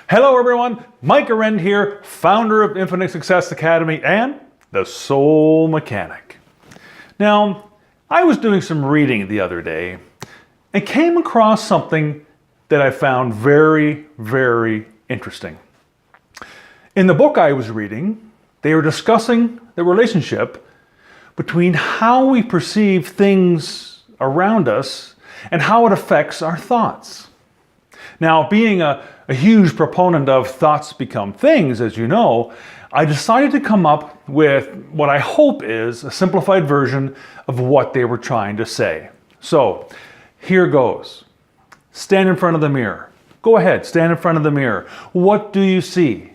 Hello everyone, Mike Arend here, founder of Infinite Success Academy and the Soul Mechanic. Now, I was doing some reading the other day and came across something that I found very, very interesting. In the book I was reading, they were discussing the relationship between how we perceive things around us and how it affects our thoughts. Now, being a huge proponent of thoughts become things, as you know, I decided to come up with what I hope is a simplified version of what they were trying to say. So, here goes. Stand in front of the mirror. Go ahead, stand in front of the mirror. What do you see?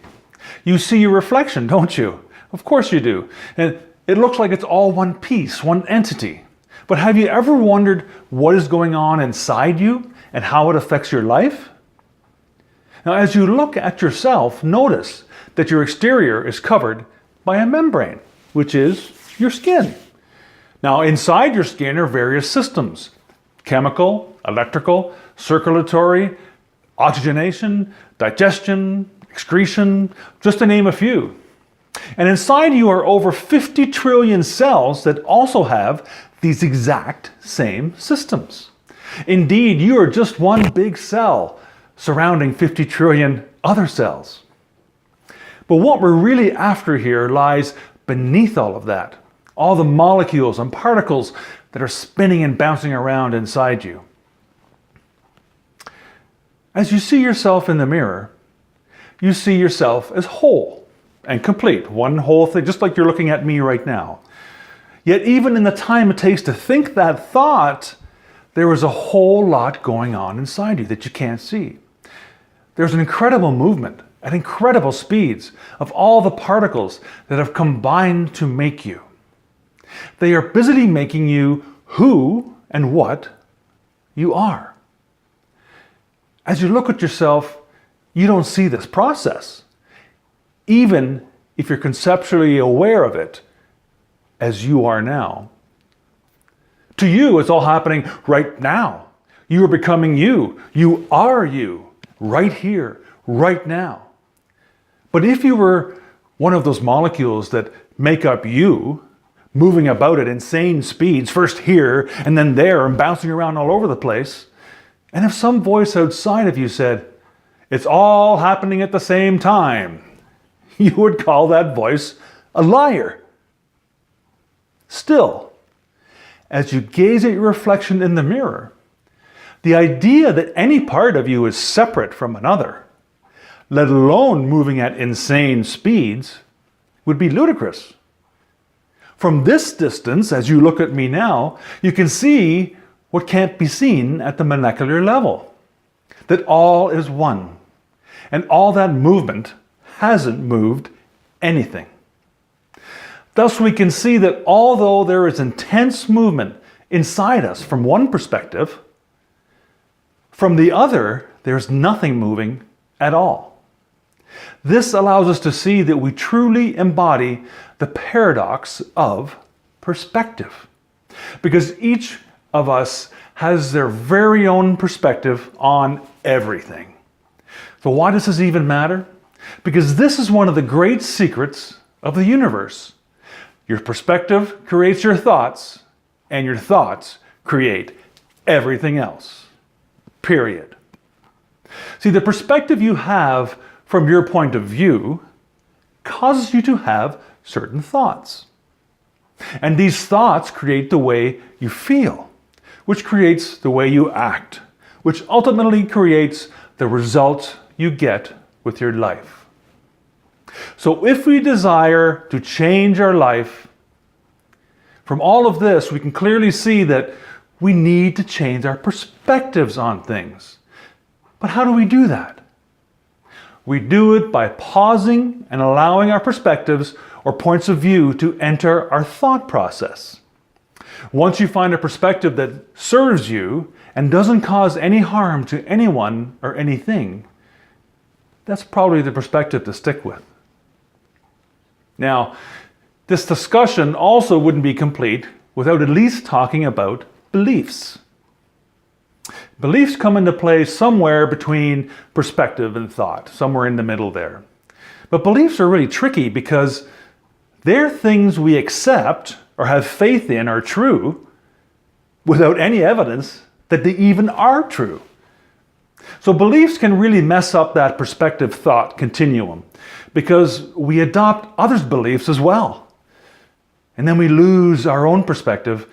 You see your reflection, don't you? Of course you do. And it looks like it's all one piece, one entity. But have you ever wondered what is going on inside you and how it affects your life? Now, as you look at yourself, notice that your exterior is covered by a membrane, which is your skin. Now, inside your skin are various systems: chemical, electrical, circulatory, oxygenation, digestion, excretion, just to name a few. And inside you are over 50 trillion cells that also have these exact same systems. Indeed, you are just one big cell surrounding 50 trillion other cells. But what we're really after here lies beneath all of that, all the molecules and particles that are spinning and bouncing around inside you. As you see yourself in the mirror, you see yourself as whole and complete, one whole thing, just like you're looking at me right now. Yet even in the time it takes to think that thought, there is a whole lot going on inside you that you can't see. There's an incredible movement at incredible speeds of all the particles that have combined to make you. They are busily making you who and what you are. As you look at yourself, you don't see this process, even if you're conceptually aware of it as you are now. To you, it's all happening right now. You are becoming you. You are you, right here, right now. But if you were one of those molecules that make up you, moving about at insane speeds, first here and then there and bouncing around all over the place, and if some voice outside of you said, "It's all happening at the same time," you would call that voice a liar. Still, as you gaze at your reflection in the mirror, the idea that any part of you is separate from another, let alone moving at insane speeds, would be ludicrous. From this distance, as you look at me now, you can see what can't be seen at the molecular level, that all is one, and all that movement hasn't moved anything. Thus, we can see that although there is intense movement inside us from one perspective, from the other, there's nothing moving at all. This allows us to see that we truly embody the paradox of perspective, because each of us has their very own perspective on everything. So why does this even matter? Because this is one of the great secrets of the universe. Your perspective creates your thoughts, and your thoughts create everything else. Period. See, the perspective you have from your point of view causes you to have certain thoughts. And these thoughts create the way you feel, which creates the way you act, which ultimately creates the result you get with your life. So if we desire to change our life, from all of this, we can clearly see that we need to change our perspectives on things. But how do we do that? We do it by pausing and allowing our perspectives or points of view to enter our thought process. Once you find a perspective that serves you and doesn't cause any harm to anyone or anything, that's probably the perspective to stick with. Now, this discussion also wouldn't be complete without at least talking about beliefs. Beliefs come into play somewhere between perspective and thought, somewhere in the middle there. But beliefs are really tricky because they're things we accept or have faith in are true without any evidence that they even are true. So beliefs can really mess up that perspective thought continuum because we adopt others' beliefs as well. And then we lose our own perspective,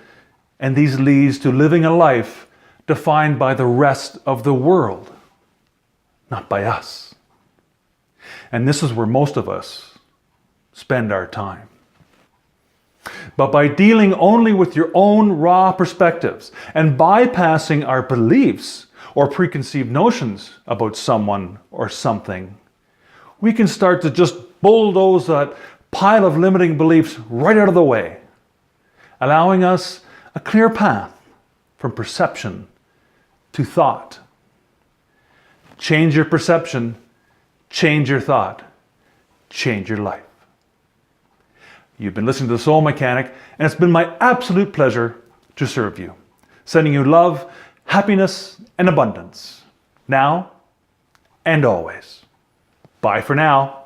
and these leads to living a life defined by the rest of the world, not by us. And this is where most of us spend our time. But by dealing only with your own raw perspectives and bypassing our beliefs or preconceived notions about someone or something, we can start to just bulldoze that pile of limiting beliefs right out of the way, allowing us a clear path from perception to thought. Change your perception, change your thought, change your life. You've been listening to The Soul Mechanic, and it's been my absolute pleasure to serve you. Sending you love, happiness, and abundance, now and always. Bye for now.